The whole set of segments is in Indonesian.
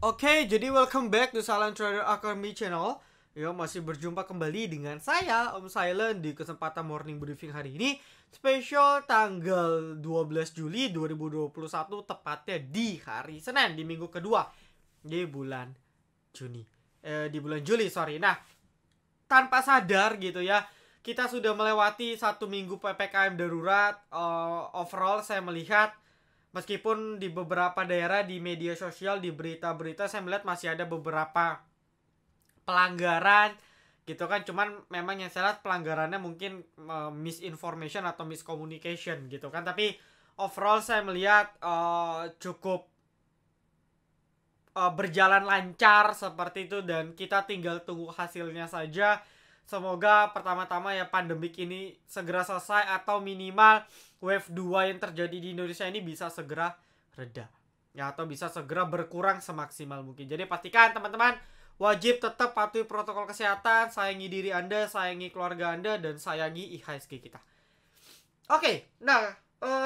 Oke, jadi welcome back to Silent Trader Academy channel. Ya, masih berjumpa kembali dengan saya, Om Silent, di kesempatan morning briefing hari ini. Spesial tanggal 12 Juli 2021, tepatnya di hari Senin, di minggu kedua di bulan Juni. Di bulan Juli, sorry. Nah, tanpa sadar gitu ya, kita sudah melewati 1 minggu PPKM darurat. Overall saya melihat, meskipun di beberapa daerah, di media sosial, di berita-berita, saya melihat masih ada beberapa pelanggaran gitu kan. Cuman memang yang saya lihat pelanggarannya mungkin misinformation atau miscommunication gitu kan. Tapi overall saya melihat cukup berjalan lancar seperti itu. Dan kita tinggal tunggu hasilnya saja. Semoga pertama-tama ya pandemik ini segera selesai, atau minimal wave 2 yang terjadi di Indonesia ini bisa segera reda ya, atau bisa segera berkurang semaksimal mungkin. Jadi pastikan teman-teman wajib tetap patuhi protokol kesehatan, sayangi diri Anda, sayangi keluarga Anda, dan sayangi IHSG kita. Oke, nah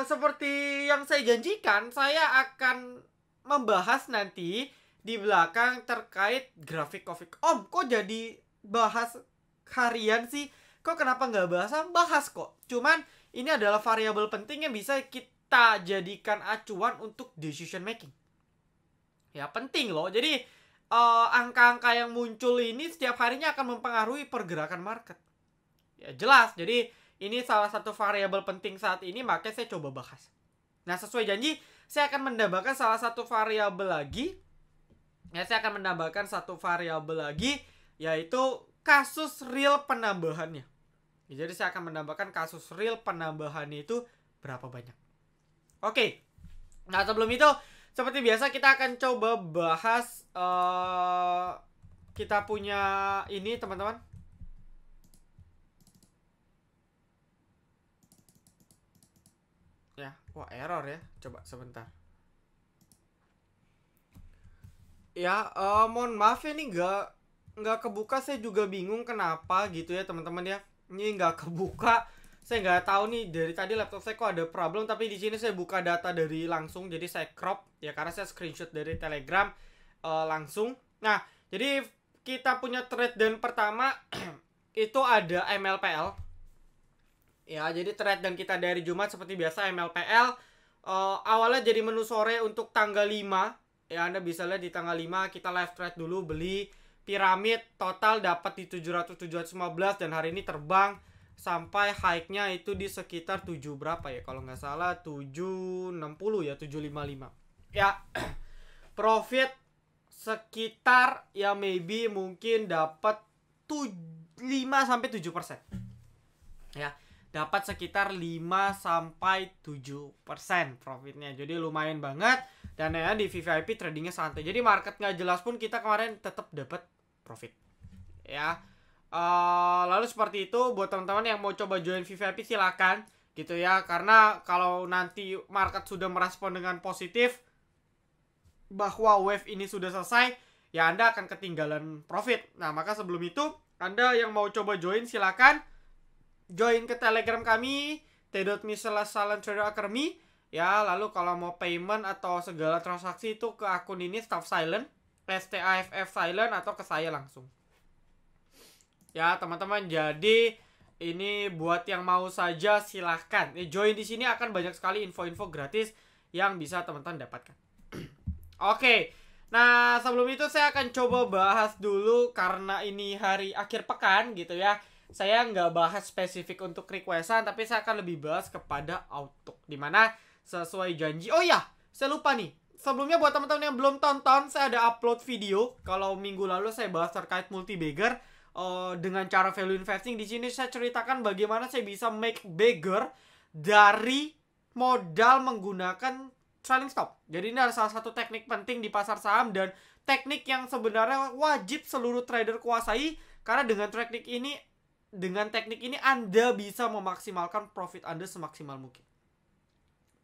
seperti yang saya janjikan, saya akan membahas nanti di belakang terkait grafik COVID. Om, kok jadi bahas harian sih? Kok kenapa nggak bahas kok? Cuman ini adalah variabel penting yang bisa kita jadikan acuan untuk decision making. Ya penting loh. Jadi angka-angka yang muncul ini setiap harinya akan mempengaruhi pergerakan market. Ya jelas. Jadi ini salah satu variabel penting saat ini, makanya saya coba bahas. Nah, sesuai janji, saya akan menambahkan salah satu variabel lagi. Ya, saya akan menambahkan satu variabel lagi, yaitu kasus real penambahannya. Jadi saya akan menambahkan kasus real penambahannya itu berapa banyak. Oke. Nah, sebelum itu, seperti biasa kita akan coba bahas kita punya ini, teman-teman. Ya, wah error ya. Coba sebentar. Ya, mohon maaf ya, ini nggak kebuka. Saya juga bingung kenapa gitu ya teman-teman ya. Ini nggak kebuka. Saya nggak tahu nih, dari tadi laptop saya kok ada problem. Tapi di sini saya buka data dari langsung, jadi saya crop ya karena saya screenshot dari Telegram langsung. Nah, jadi kita punya trade dan pertama itu ada MLPL. Ya, jadi trade dan kita dari Jumat seperti biasa MLPL. Awalnya jadi menu sore untuk tanggal 5. Ya, Anda bisa lihat di tanggal 5 kita live trade dulu, beli piramid total dapat di 700-715, dan hari ini terbang sampai high-nya itu di sekitar 7 berapa ya, kalau nggak salah 760 ya, 755 ya. Profit sekitar ya maybe mungkin dapat 5-7% ya, dapat sekitar 5-7% profitnya. Jadi lumayan banget. Dan ya di VVIP tradingnya santai. Jadi market nggak jelas pun kita kemarin tetap dapat profit. Ya. Lalu seperti itu, buat teman-teman yang mau coba join VVIP silakan gitu ya. Karena kalau nanti market sudah merespon dengan positif bahwa wave ini sudah selesai, ya Anda akan ketinggalan profit. Nah, maka sebelum itu Anda yang mau coba join silakan join ke Telegram kami t.me/silenttraderacademy ya. Lalu kalau mau payment atau segala transaksi itu ke akun ini, Staff Silent, STAFF Silent, atau ke saya langsung. Ya, teman-teman. Jadi ini buat yang mau saja silahkan. Join di sini, akan banyak sekali info-info gratis yang bisa teman-teman dapatkan. Oke. Nah, sebelum itu saya akan coba bahas dulu, karena ini hari akhir pekan gitu ya. Saya nggak bahas spesifik untuk requestan, tapi saya akan lebih bahas kepada Outlook. Dimana sesuai janji, oh ya, saya lupa nih. Sebelumnya buat teman-teman yang belum tonton, saya ada upload video. Kalau minggu lalu saya bahas terkait multi-bagger dengan cara value investing. Di sini saya ceritakan bagaimana saya bisa make bagger dari modal menggunakan trailing stop. Jadi ini adalah salah satu teknik penting di pasar saham, dan teknik yang sebenarnya wajib seluruh trader kuasai, karena dengan teknik ini Anda bisa memaksimalkan profit Anda semaksimal mungkin.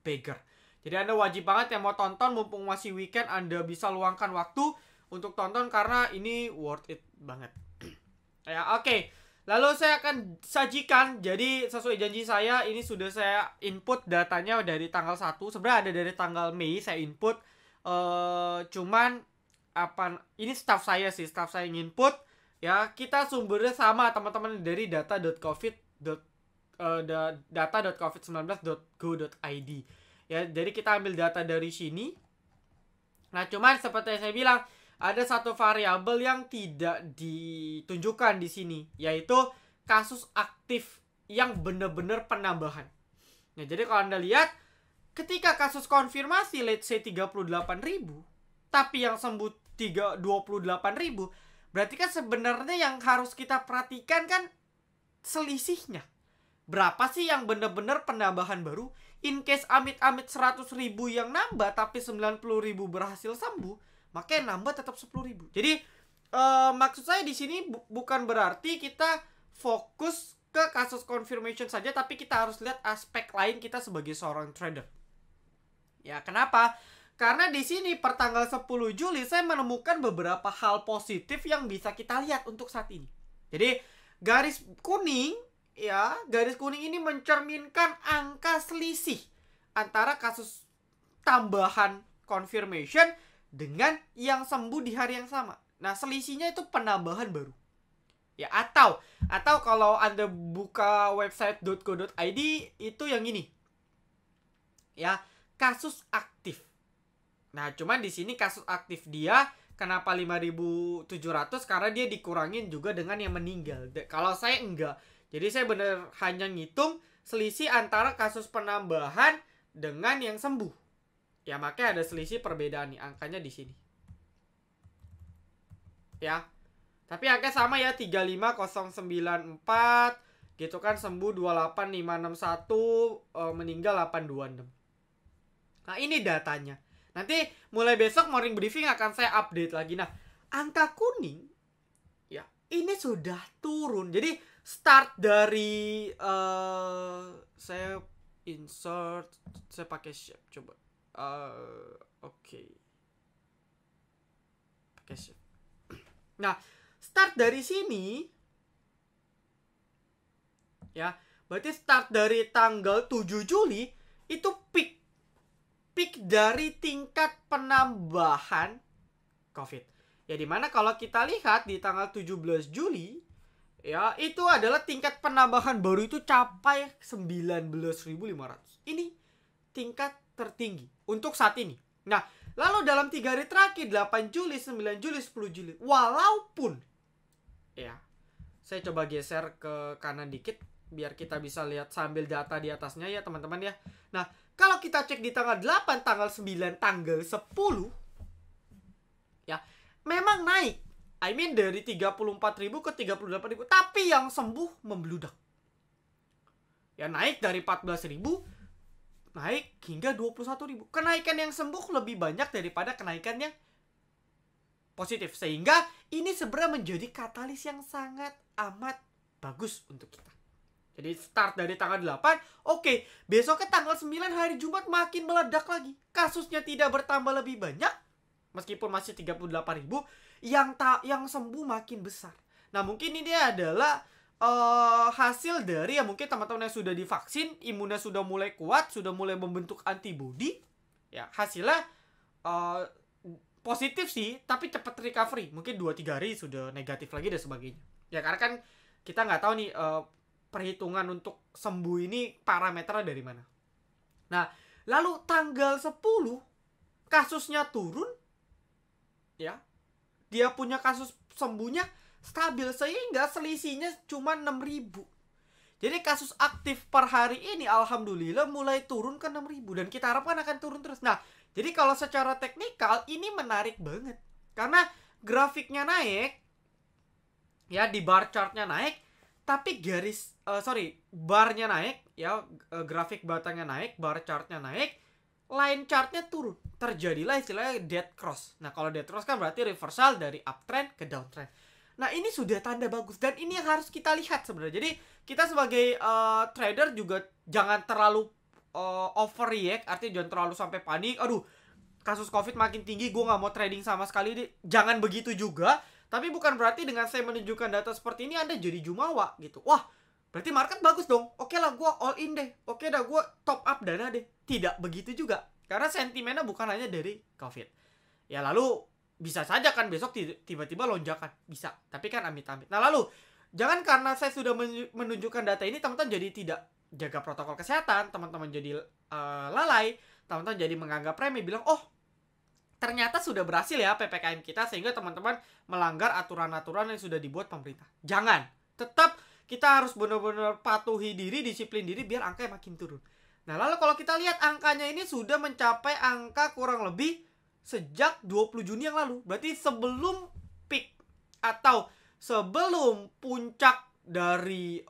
Bagger. Jadi Anda wajib banget yang mau tonton, mumpung masih weekend, Anda bisa luangkan waktu untuk tonton karena ini worth it banget. Ya, oke. Lalu saya akan sajikan, jadi sesuai janji saya, ini sudah saya input datanya dari tanggal 1. Sebenarnya ada dari tanggal Mei saya input. Cuman ini staff saya sih, staff saya nginput ya, kita sumbernya sama teman-teman dari data.covid19.go.id ya. Jadi kita ambil data dari sini. Nah, cuman seperti yang saya bilang, ada satu variabel yang tidak ditunjukkan di sini, yaitu kasus aktif yang benar-benar penambahan. Nah, jadi kalau Anda lihat, ketika kasus konfirmasi let's say 38.000, tapi yang sembuh 28.000, berarti kan sebenarnya yang harus kita perhatikan kan selisihnya. Berapa sih yang benar-benar penambahan baru? In case amit-amit 100.000 yang nambah tapi 90.000 berhasil sembuh, maka yang nambah tetap 10.000. Jadi maksud saya di sini bukan berarti kita fokus ke kasus confirmation saja, tapi kita harus lihat aspek lain kita sebagai seorang trader. Ya, kenapa? Karena di sini per tanggal 10 Juli saya menemukan beberapa hal positif yang bisa kita lihat untuk saat ini. Jadi garis kuning ya, garis kuning ini mencerminkan angka selisih antara kasus tambahan confirmation dengan yang sembuh di hari yang sama. Nah, selisihnya itu penambahan baru. Ya, atau kalau Anda buka website .go.id itu yang ini. Ya, kasus aktif. Nah, cuman di sini kasus aktif dia kenapa 5.700? Karena dia dikurangin juga dengan yang meninggal. Kalau saya enggak. Jadi saya benar hanya ngitung selisih antara kasus penambahan dengan yang sembuh. Ya, makanya ada selisih perbedaan nih, angkanya di sini. Ya. Tapi angka sama ya, 35094 gitu kan, sembuh 28561, meninggal 826. Nah, ini datanya. Nanti mulai besok morning briefing akan saya update lagi. Nah, angka kuning ya, ini sudah turun. Jadi start dari saya insert, saya pakai shape coba. Oke. Pakai shape. Nah, start dari sini ya, berarti start dari tanggal 7 Juli itu peak dari tingkat penambahan COVID. Ya, dimana kalau kita lihat di tanggal 17 Juli ya, itu adalah tingkat penambahan baru itu capai 19.500. Ini tingkat tertinggi untuk saat ini. Nah, lalu dalam 3 hari terakhir, 8 Juli, 9 Juli, 10 Juli, walaupun ya, saya coba geser ke kanan dikit biar kita bisa lihat sambil data di atasnya ya teman-teman ya. Nah, kalau kita cek di tanggal 8, tanggal 9, tanggal 10 ya, memang naik. I mean dari 34.000 ke 38.000, tapi yang sembuh membludak. Ya, naik dari 14.000 naik hingga 21.000. Kenaikan yang sembuh lebih banyak daripada kenaikan yang positif. Sehingga ini sebenarnya menjadi katalis yang sangat amat bagus untuk kita. Jadi start dari tanggal 8, oke, besoknya tanggal 9 hari Jumat makin meledak lagi. Kasusnya tidak bertambah lebih banyak, meskipun masih 38.000, yang sembuh makin besar. Nah, mungkin ini adalah hasil dari ya mungkin teman-teman yang sudah divaksin, imunnya sudah mulai kuat, sudah mulai membentuk antibody. Ya, hasilnya positif sih, tapi cepat recovery. Mungkin 2-3 hari sudah negatif lagi dan sebagainya. Ya, karena kan kita nggak tahu nih perhitungan untuk sembuh ini parameternya dari mana. Nah, lalu tanggal 10 kasusnya turun. Ya. Dia punya kasus sembuhnya stabil sehingga selisihnya cuma 6.000. Jadi kasus aktif per hari ini alhamdulillah mulai turun ke 6.000 dan kita harapkan akan turun terus. Nah, jadi kalau secara teknikal ini menarik banget karena grafiknya naik ya, di bar chartnya naik, tapi barnya naik ya, grafik batangnya naik, bar chartnya naik, line chartnya turun. Terjadilah istilahnya dead cross. Nah, kalau dead cross kan berarti reversal dari uptrend ke downtrend. Nah, ini sudah tanda bagus dan ini yang harus kita lihat sebenarnya. Jadi kita sebagai trader juga jangan terlalu overreact, artinya jangan terlalu sampai panik. Aduh, kasus COVID makin tinggi, gue nggak mau trading sama sekali deh. Jangan begitu juga. Tapi bukan berarti dengan saya menunjukkan data seperti ini Anda jadi jumawa gitu. Wah, berarti market bagus dong. Oke lah, gue all in deh. Oke dah, gue top up dana deh. Tidak begitu juga. Karena sentimennya bukan hanya dari COVID. Ya, lalu bisa saja kan besok tiba-tiba lonjakan, bisa, tapi kan amit-amit. Nah lalu jangan karena saya sudah menunjukkan data ini teman-teman jadi tidak jaga protokol kesehatan, teman-teman jadi lalai, teman-teman jadi menganggap remeh, bilang oh ternyata sudah berhasil ya PPKM kita sehingga teman-teman melanggar aturan-aturan yang sudah dibuat pemerintah. Jangan, tetap kita harus benar-benar patuhi diri, disiplin diri biar angkanya makin turun. Nah lalu kalau kita lihat angkanya ini sudah mencapai angka kurang lebih sejak 20 Juni yang lalu. Berarti sebelum peak atau sebelum puncak dari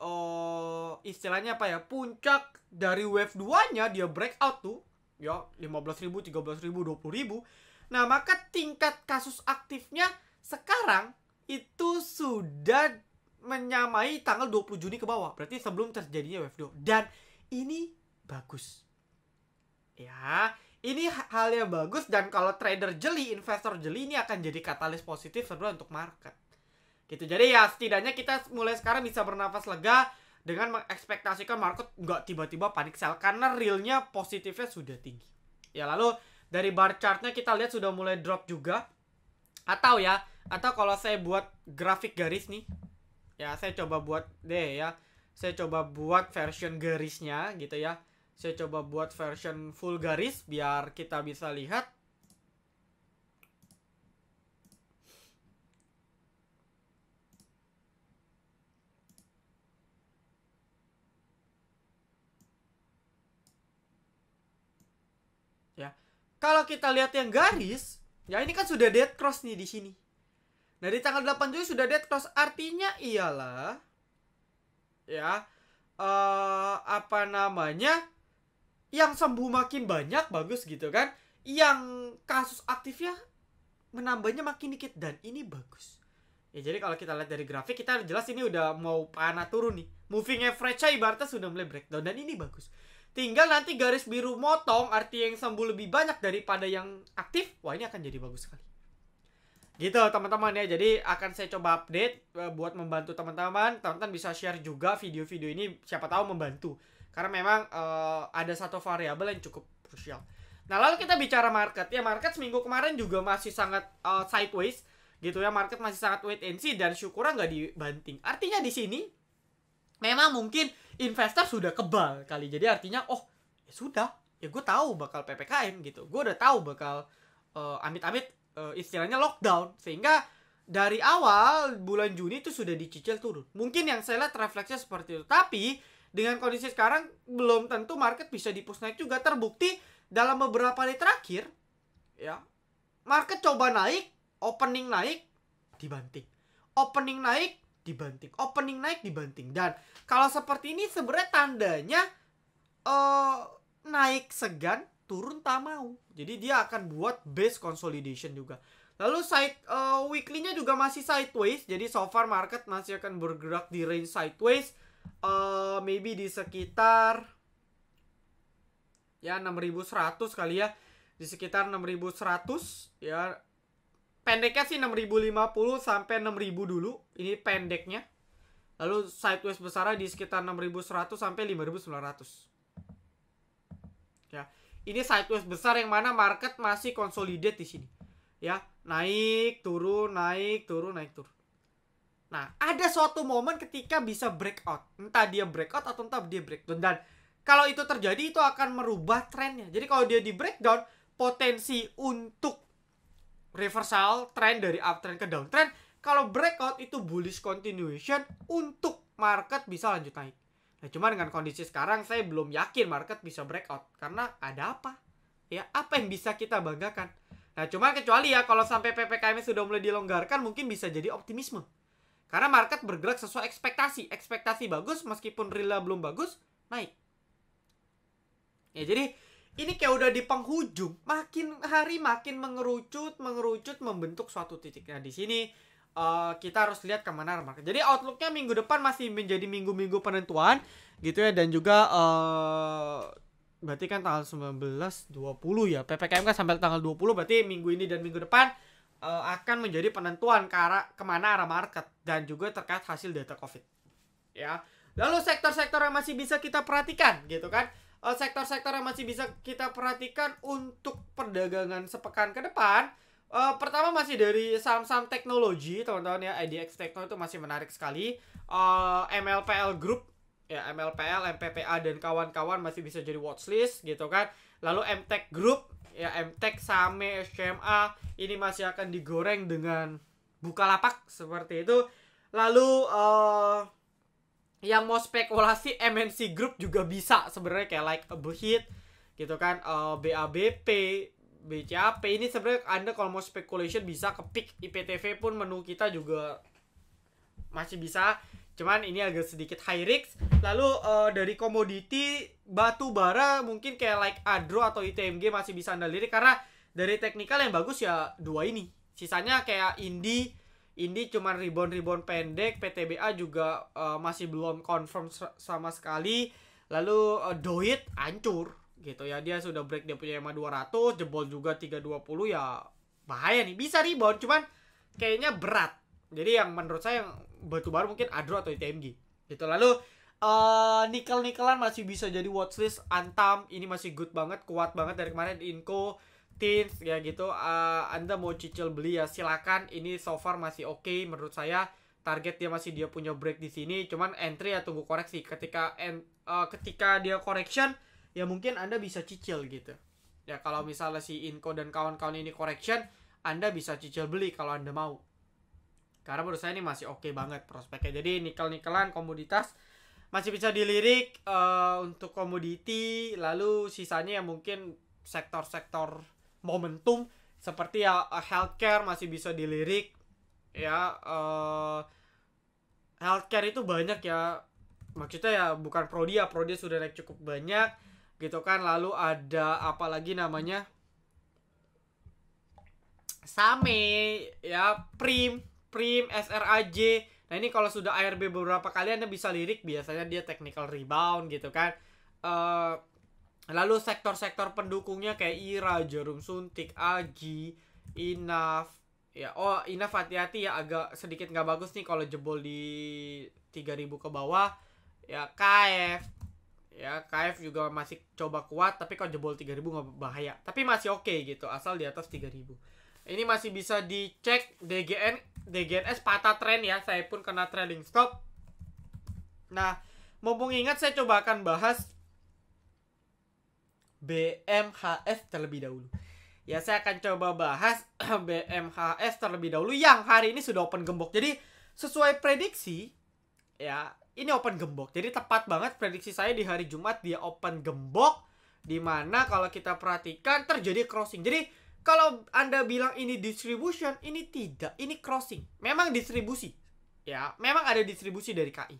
istilahnya apa ya, puncak dari wave 2-nya dia breakout tuh ya 15.000, 13.000, 20.000. Nah maka tingkat kasus aktifnya sekarang itu sudah menyamai tanggal 20 Juni ke bawah. Berarti sebelum terjadinya wave 2. Dan ini bagus ya, ini hal yang bagus. Dan kalau trader jeli, investor jeli, ini akan jadi katalis positif sebenarnya untuk market gitu. Jadi ya setidaknya kita mulai sekarang bisa bernafas lega dengan mengekspektasikan market nggak tiba-tiba panik sell karena realnya positifnya sudah tinggi ya. Lalu dari bar chartnya kita lihat sudah mulai drop juga. Atau kalau saya buat grafik garis nih ya, saya coba buat deh ya, saya coba buat version garisnya gitu ya. Saya coba buat version full garis biar kita bisa lihat. Ya. Kalau kita lihat yang garis, ya ini kan sudah dead cross nih di sini. Nah, di tanggal 8 Juli sudah dead cross, artinya ialah ya apa namanya? Yang sembuh makin banyak, bagus gitu kan. Yang kasus aktifnya menambahnya makin dikit dan ini bagus. Ya jadi kalau kita lihat dari grafik kita jelas ini udah mau panah turun nih. Moving average-nya ibaratnya sudah mulai breakdown dan ini bagus. Tinggal nanti garis biru motong, arti yang sembuh lebih banyak daripada yang aktif. Wah ini akan jadi bagus sekali. Gitu teman-teman ya. Jadi akan saya coba update buat membantu teman-teman. Teman-teman bisa share juga video-video ini, siapa tahu membantu. Karena memang ada satu variabel yang cukup krusial. Nah lalu kita bicara market. Ya market seminggu kemarin juga masih sangat sideways gitu ya. Market masih sangat wait and see dan syukurnya nggak dibanting. Artinya di sini memang mungkin investor sudah kebal kali. Jadi artinya oh ya sudah, ya gue tahu bakal PPKM gitu. Gue udah tahu bakal amit-amit istilahnya lockdown. Sehingga dari awal bulan Juni itu sudah dicicil turun. Mungkin yang saya lihat refleksnya seperti itu. Tapi dengan kondisi sekarang belum tentu market bisa di-push naik juga. Terbukti dalam beberapa hari terakhir ya, market coba naik, opening naik, dibanting. Opening naik, dibanting. Opening naik, dibanting. Dan kalau seperti ini sebenarnya tandanya naik segan, turun tak mau. Jadi dia akan buat base consolidation juga. Lalu weekly-nya juga masih sideways. Jadi so far market masih akan bergerak di range sideways. Maybe di sekitar ya 6100 kali ya. Di sekitar 6100 ya. Pendeknya sih 6050 sampai 6000 dulu. Ini pendeknya. Lalu sideways besarnya di sekitar 6100 sampai 5900. Ya. Ini sideways besar yang mana market masih consolidate di sini. Ya, naik, turun, naik, turun, naik, turun. Nah, ada suatu momen ketika bisa breakout. Entah dia breakout atau entah dia breakdown. Dan kalau itu terjadi, itu akan merubah trennya. Jadi kalau dia di breakdown, potensi untuk reversal trend dari uptrend ke downtrend. Kalau breakout itu bullish continuation untuk market bisa lanjut naik. Nah, cuma dengan kondisi sekarang saya belum yakin market bisa breakout. Karena ada apa? Ya, apa yang bisa kita banggakan? Nah, cuma kecuali ya kalau sampai PPKM sudah mulai dilonggarkan, mungkin bisa jadi optimisme. Karena market bergerak sesuai ekspektasi. Ekspektasi bagus, meskipun realnya belum bagus, naik. Ya, jadi ini kayak udah di penghujung. Makin hari makin mengerucut, membentuk suatu titik. Nah, di sini kita harus lihat kemana market. Jadi outlooknya minggu depan masih menjadi minggu-minggu penentuan. Gitu ya, dan juga berarti kan tanggal 19, 20 ya. PPKM kan sampai tanggal 20, berarti minggu ini dan minggu depan akan menjadi penentuan kemana arah market. Dan juga terkait hasil data COVID. Ya. Lalu sektor-sektor yang masih bisa kita perhatikan gitu kan. Sektor-sektor yang masih bisa kita perhatikan untuk perdagangan sepekan ke depan. Pertama masih dari saham-saham teknologi, teman-teman ya. IDX Techno itu masih menarik sekali. MLPL Group, ya MLPL, MPPA dan kawan-kawan masih bisa jadi watchlist gitu kan. Lalu MTech Group, ya MTech, Same, SCMA ini masih akan digoreng dengan Bukalapak seperti itu. Lalu yang mau spekulasi MNC Group juga bisa sebenarnya, kayak like a Hit gitu kan, BABP, BCAP ini sebenarnya Anda kalau mau speculation bisa ke pick. IPTV pun menu kita juga masih bisa, cuman ini agak sedikit high risk. Lalu dari komoditi batu bara mungkin kayak like Adro atau ITMG masih bisa Anda lirik karena dari teknikal yang bagus ya dua ini. Sisanya kayak Indi cuman rebound pendek, PTBA juga masih belum confirm sama sekali. Lalu Doit hancur gitu ya, dia sudah break dia punya EMA 200, jebol juga 320, ya bahaya nih. Bisa rebound cuman kayaknya berat. Jadi yang menurut saya yang batu baru mungkin Adro atau ITMG gitu. Lalu nikel-nikelan masih bisa jadi watchlist. Antam ini masih good banget, kuat banget dari kemarin. Inco, Tins ya gitu. Anda mau cicil beli ya silakan. Ini so far masih oke menurut saya. Target dia masih dia punya break di sini. Cuman entry ya tunggu koreksi. Ketika dia correction ya mungkin Anda bisa cicil gitu. Ya kalau misalnya si Inco dan kawan-kawan ini correction, Anda bisa cicil beli kalau Anda mau. Karena menurut saya ini masih oke banget prospeknya. Jadi nikel-nikelan komoditas masih bisa dilirik untuk komoditi. Lalu sisanya ya mungkin sektor-sektor momentum seperti ya healthcare masih bisa dilirik. Ya healthcare itu banyak ya. Maksudnya ya bukan Prodia sudah naik cukup banyak gitu kan. Lalu ada apa lagi namanya, Same ya, Prim, SRAJ. Nah ini kalau sudah ARB beberapa kali Anda bisa lirik, biasanya dia technical rebound gitu kan. Lalu sektor-sektor pendukungnya kayak IRA, Jarum Suntik, Agi, Inaf. Ya, Inaf hati-hati ya, agak sedikit nggak bagus nih kalau jebol di 3000 ke bawah. Ya KF, ya KF juga masih coba kuat, tapi kalau jebol 3000 nggak bahaya, tapi masih oke gitu asal di atas 3000. Ini masih bisa dicek. DGNS patah tren ya, saya pun kena trailing stop. Nah mumpung ingat, saya coba akan bahas BMHS terlebih dahulu. Ya saya akan coba bahas BMHS terlebih dahulu yang hari ini sudah open gembok. Jadi sesuai prediksi ya, ini open gembok. Jadi tepat banget prediksi saya di hari Jumat dia open gembok. Dimana kalau kita perhatikan terjadi crossing. Jadi kalau Anda bilang ini distribution, ini tidak. Ini crossing. Memang distribusi. Ya, memang ada distribusi dari KI.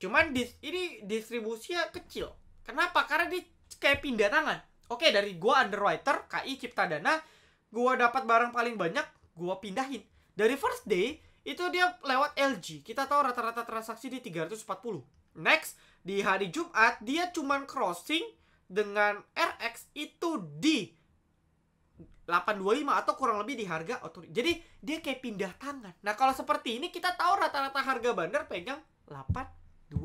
Cuman ini distribusinya kecil. Kenapa? Karena dia kayak pindah tangan. Oke, dari gua underwriter, KI Cipta Dana, gua dapat barang paling banyak, gua pindahin. Dari first day itu dia lewat LG. Kita tahu rata-rata transaksi di 340. Next, di hari Jumat dia cuman crossing dengan RX itu di 825 atau kurang lebih di harga otorita. Jadi dia kayak pindah tangan. Nah kalau seperti ini kita tahu rata-rata harga bandar pegang 825.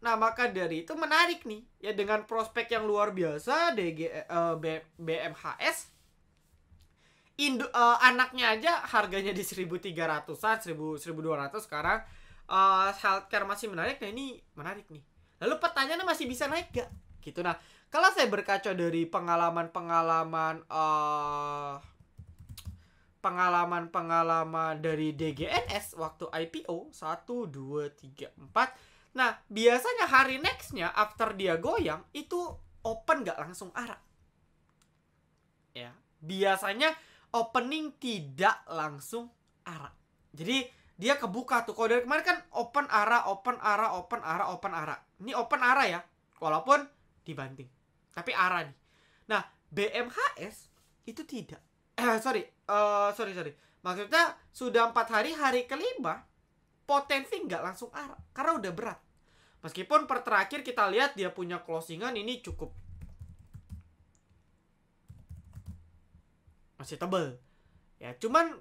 Nah maka dari itu menarik nih ya, dengan prospek yang luar biasa BMHS. Anaknya aja harganya di 1300-an, 1200 sekarang. Healthcare masih menarik. Nah ini menarik nih. Lalu pertanyaannya masih bisa naik gak? Gitu. Nah kalau saya berkaca dari pengalaman dari DGNS waktu IPO 1, 2, 3, 4. Nah biasanya hari nextnya after dia goyang itu open gak langsung arah. Ya biasanya opening tidak langsung arah. Jadi dia kebuka tuh. Kalau dari kemarin kan open arah. Ini open arah ya, walaupun dibanting, tapi arah nih. Nah BMHS itu tidak. Sorry. Maksudnya sudah 4 hari, hari kelima potensi nggak langsung arah karena udah berat. Meskipun per terakhir kita lihat dia punya closingan ini cukup masih tebel ya, cuman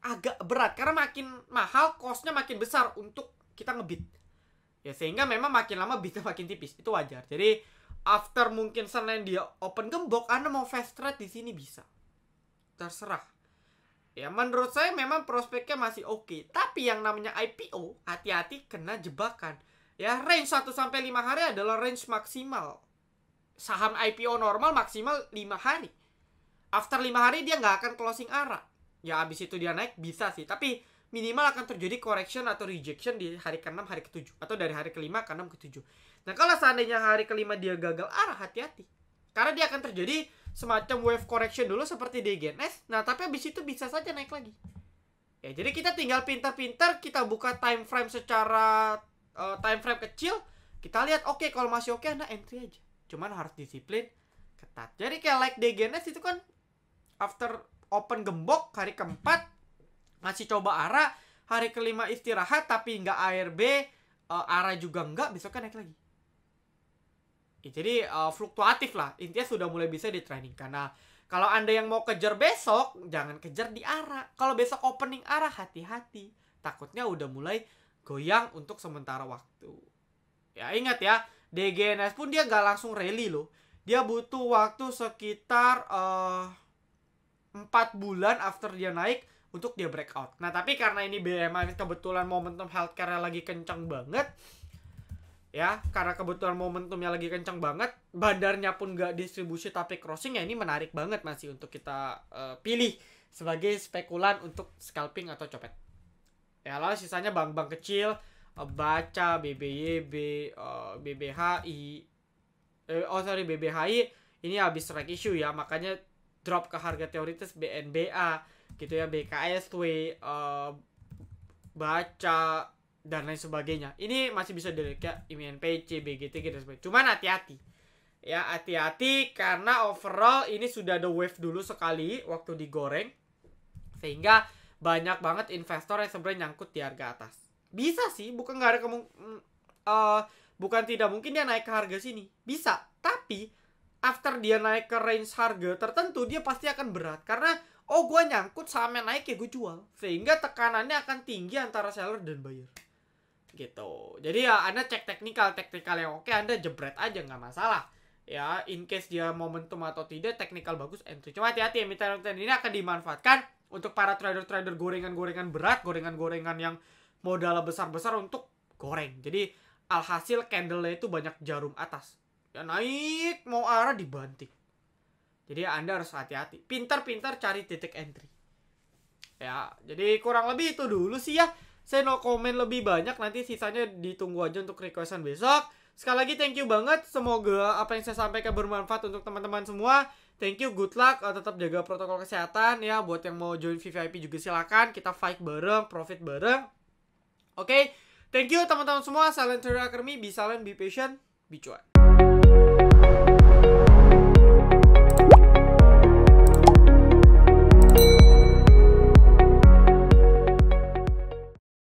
agak berat karena makin mahal, costnya makin besar untuk kita ngebit ya, sehingga memang makin lama bitnya makin tipis. Itu wajar. Jadi after mungkin Senin dia open gembok, Anda mau fast trade di sini bisa. terserah. Ya menurut saya memang prospeknya masih oke. Tapi yang namanya IPO, hati-hati kena jebakan. Ya range 1-5 hari adalah range maksimal. Saham IPO normal maksimal 5 hari. After 5 hari dia nggak akan closing arah. Ya abis itu dia naik bisa sih. Tapi minimal akan terjadi correction atau rejection di hari ke-6, hari ke-7. Atau dari hari ke-5 ke-6 ke-7. Nah kalau seandainya hari ke-5 dia gagal arah, hati-hati. Karena dia akan terjadi semacam wave correction dulu seperti DGNS. Nah tapi abis itu bisa saja naik lagi. Ya jadi kita tinggal pintar-pintar kita buka time frame secara time frame kecil. Kita lihat oke, kalau masih oke Anda entry aja. Cuman harus disiplin ketat. Jadi kayak like DGNS itu kan after open gembok hari ke-4 masih coba arah, hari ke-5 istirahat tapi nggak ARB, arah juga nggak, besoknya naik lagi. Ya, jadi fluktuatif lah. Intinya sudah mulai bisa di training. Karena kalau Anda yang mau kejar besok, jangan kejar di arah. Kalau besok opening arah, hati-hati. Takutnya udah mulai goyang untuk sementara waktu. Ya ingat ya, DGNS pun dia nggak langsung rally loh. Dia butuh waktu sekitar 4 bulan after dia naik untuk dia breakout. Nah tapi karena ini BMA kebetulan momentum healthcare lagi kencang banget. Ya, karena kebetulan momentumnya lagi kencang banget, bandarnya pun nggak distribusi tapi crossing, ya ini menarik banget masih untuk kita pilih sebagai spekulan untuk scalping atau copet. Ya lalu sisanya bank-bank kecil, Baca, BBYB, BBHI, BBHI ini habis strike issue ya, makanya drop ke harga teoritis BNBA gitu ya, BKSW, Baca dan lain sebagainya. Ini masih bisa dilihat ya, IMNPC, BGT gitu sebagainya. Cuman hati-hati. Ya, hati-hati karena overall ini sudah ada wave dulu sekali waktu digoreng. Sehingga banyak banget investor yang sebenarnya nyangkut di harga atas. Bisa sih, bukan nggak ada bukan tidak mungkin dia naik ke harga sini. Bisa, tapi after dia naik ke range harga tertentu, dia pasti akan berat. Karena, gue nyangkut sahamnya naik ya gue jual. Sehingga tekanannya akan tinggi antara seller dan buyer. Gitu. Jadi ya Anda cek teknikal yang oke, Anda jebret aja, nggak masalah. Ya, in case dia momentum atau tidak, teknikal bagus, entry. Cuma hati-hati, emiten ini akan dimanfaatkan untuk para trader-trader gorengan-gorengan berat, gorengan-gorengan yang modal besar-besar untuk goreng. Jadi alhasil candle-nya itu banyak jarum atas. Ya naik mau arah dibanting. Jadi Anda harus hati-hati. Pintar-pintar cari titik entry. Ya, jadi kurang lebih itu dulu sih ya. Saya no komen lebih banyak, nanti sisanya ditunggu aja untuk requestan besok. Sekali lagi thank you banget. Semoga apa yang saya sampaikan bermanfaat untuk teman-teman semua. Thank you, good luck. Tetap jaga protokol kesehatan ya. Buat yang mau join VVIP juga silakan. Kita fight bareng, profit bareng. Oke, thank you teman-teman semua. Silent Trader Academy, be silent, be patient, be cuan.